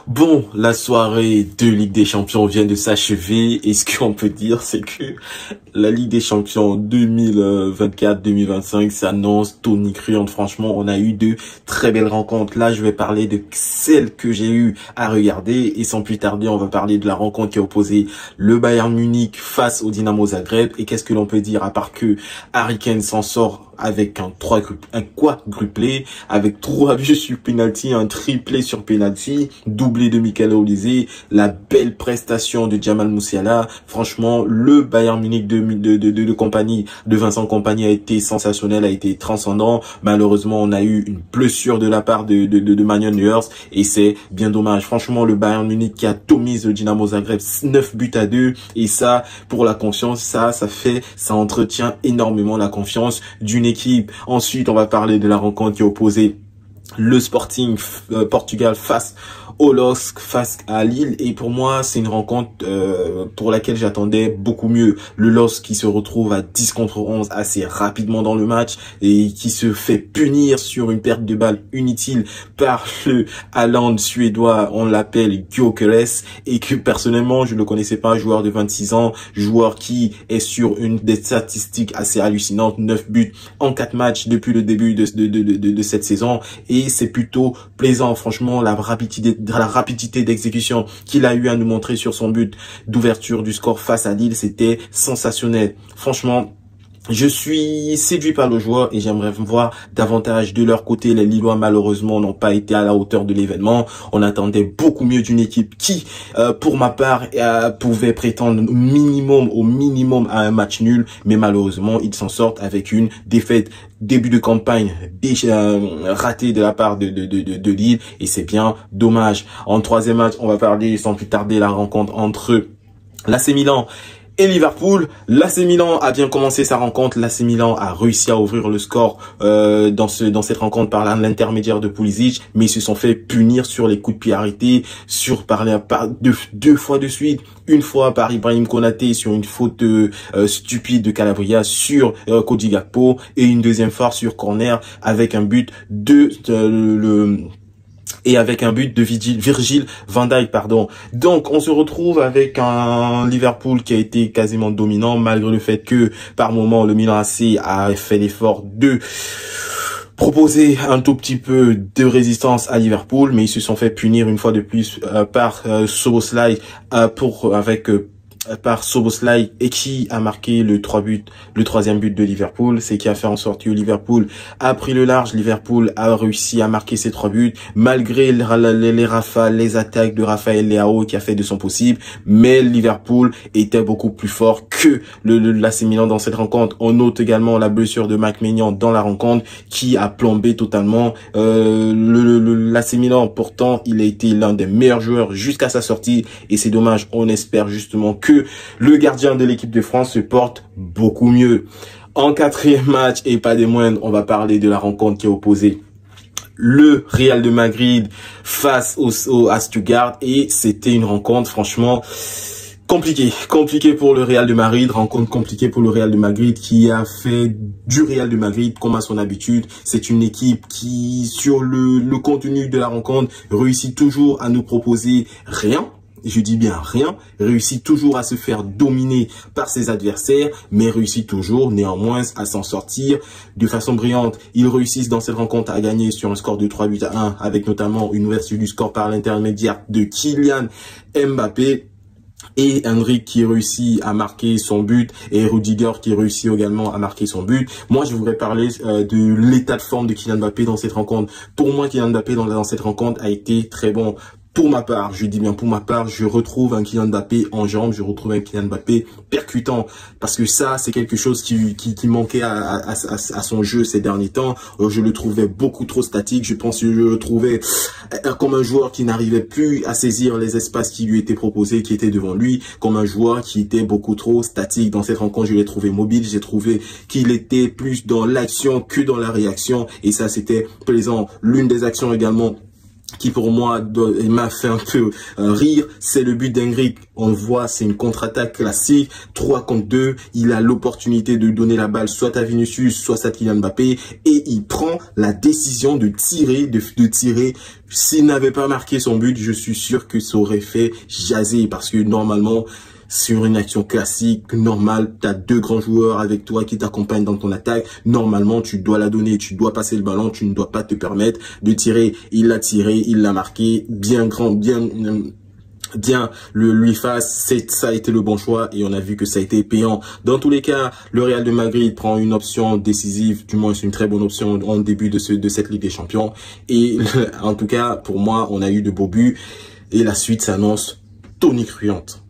Bon, la soirée de Ligue des Champions vient de s'achever et ce qu'on peut dire, c'est que la Ligue des Champions 2024-2025 s'annonce tonitruante. Franchement, on a eu de très belles rencontres. Là, je vais parler de celles que j'ai eu à regarder et sans plus tarder, on va parler de la rencontre qui a opposé le Bayern Munich face au Dynamo Zagreb. Et qu'est-ce que l'on peut dire à part que Harry Kane s'en sort avec un quadruplé, avec 3 buts sur penalty, un triplé sur penalty, doublé de Michael Olise, la belle prestation de Jamal Musiala. Franchement, le Bayern Munich de compagnie, de Vincent Kompany a été sensationnel, a été transcendant. Malheureusement, on a eu une blessure de la part de Manuel Neuer et c'est bien dommage. Franchement, le Bayern Munich qui a atomise le Dynamo Zagreb 9-2 et ça, pour la confiance, ça entretient énormément la confiance d'une équipe. Ensuite, on va parler de la rencontre qui a opposé le Sporting Portugal face au LOSC, face à Lille, et pour moi c'est une rencontre pour laquelle j'attendais beaucoup mieux. Le LOSC qui se retrouve à 10 contre 11 assez rapidement dans le match et qui se fait punir sur une perte de balle inutile par le Haaland suédois, on l'appelle Gyökeres, et que personnellement je le connaissais pas, joueur de 26 ans, joueur qui est sur une des statistiques assez hallucinantes, 9 buts en 4 matchs depuis le début de cette saison, et c'est plutôt plaisant. Franchement, la rapidité d'exécution qu'il a eu à nous montrer sur son but d'ouverture du score face à Lille, c'était sensationnel. Franchement, je suis séduit par le joueur et j'aimerais voir davantage de leur côté. Les Lillois, malheureusement, n'ont pas été à la hauteur de l'événement. On attendait beaucoup mieux d'une équipe qui, pour ma part, pouvait prétendre au minimum à un match nul. Mais malheureusement, ils s'en sortent avec une défaite début de campagne déjà ratée de la part de Lille. Et c'est bien dommage. En troisième match, on va parler sans plus tarder la rencontre entre l'AC Milan et Liverpool. L'AC Milan a bien commencé sa rencontre. L'AC Milan a réussi à ouvrir le score dans cette rencontre par l'intermédiaire de Pulisic, mais ils se sont fait punir sur les coups de pied arrêtés, par deux fois de suite. Une fois par Ibrahim Konaté sur une faute stupide de Calabria sur Cody Gakpo, et une deuxième fois sur corner avec un but de Virgil van Dijk, pardon. Donc, on se retrouve avec un Liverpool qui a été quasiment dominant, malgré le fait que, par moment, le Milan AC a fait l'effort de proposer un tout petit peu de résistance à Liverpool, mais ils se sont fait punir une fois de plus par Szoboszlai par Szoboszlai, et qui a marqué le troisième but de Liverpool. C'est qui a fait en sorte que Liverpool a pris le large. Liverpool a réussi à marquer ses 3 buts malgré les rafales, les attaques de Rafael Leao qui a fait de son possible, mais Liverpool était beaucoup plus fort que l'AC Milan dans cette rencontre. On note également la blessure de Mike Maignan dans la rencontre qui a plombé totalement l'AC Milan. Pourtant, il a été l'un des meilleurs joueurs jusqu'à sa sortie et c'est dommage. On espère justement que le gardien de l'équipe de France se porte beaucoup mieux. En quatrième match, et pas des moindres, on va parler de la rencontre qui a opposé le Real de Madrid face à Stuttgart, et c'était une rencontre franchement compliquée pour le Real de Madrid, rencontre compliquée pour le Real de Madrid qui a fait du Real de Madrid comme à son habitude. C'est une équipe qui, sur le contenu de la rencontre, réussit toujours à nous proposer rien. Je dis bien rien, réussit toujours à se faire dominer par ses adversaires, mais réussit toujours néanmoins à s'en sortir de façon brillante. Ils réussissent dans cette rencontre à gagner sur un score de 3-1, avec notamment une ouverture du score par l'intermédiaire de Kylian Mbappé, et Henrik qui réussit à marquer son but, et Rudiger qui réussit également à marquer son but. Moi, je voudrais parler de l'état de forme de Kylian Mbappé dans cette rencontre. Pour moi, Kylian Mbappé dans cette rencontre a été très bon. Pour ma part, je dis bien pour ma part, je retrouve un Kylian Mbappé en jambes, je retrouve un Kylian Mbappé percutant, parce que ça, c'est quelque chose qui manquait à son jeu ces derniers temps. Je le trouvais beaucoup trop statique, je pense que je le trouvais comme un joueur qui n'arrivait plus à saisir les espaces qui lui étaient proposés, qui étaient devant lui, comme un joueur qui était beaucoup trop statique. Dans cette rencontre, je l'ai trouvé mobile, j'ai trouvé qu'il était plus dans l'action que dans la réaction, et ça, c'était plaisant. L'une des actions également qui pour moi m'a fait un peu rire, c'est le but d'Hendrick. On le voit, c'est une contre-attaque classique, 3 contre 2, il a l'opportunité de donner la balle soit à Vinicius, soit à Kylian Mbappé, et il prend la décision de tirer, de tirer. S'il n'avait pas marqué son but, je suis sûr que ça aurait fait jaser, parce que normalement, sur une action classique, normale, tu as 2 grands joueurs avec toi qui t'accompagnent dans ton attaque. Normalement, tu dois la donner, tu dois passer le ballon, tu ne dois pas te permettre de tirer. Il l'a tiré, il l'a marqué, bien grand, bien lui fasse, ça a été le bon choix et on a vu que ça a été payant. Dans tous les cas, le Real de Madrid prend une option décisive, du moins c'est une très bonne option en début de cette Ligue des Champions. Et en tout cas, pour moi, on a eu de beaux buts et la suite s'annonce tonitruante.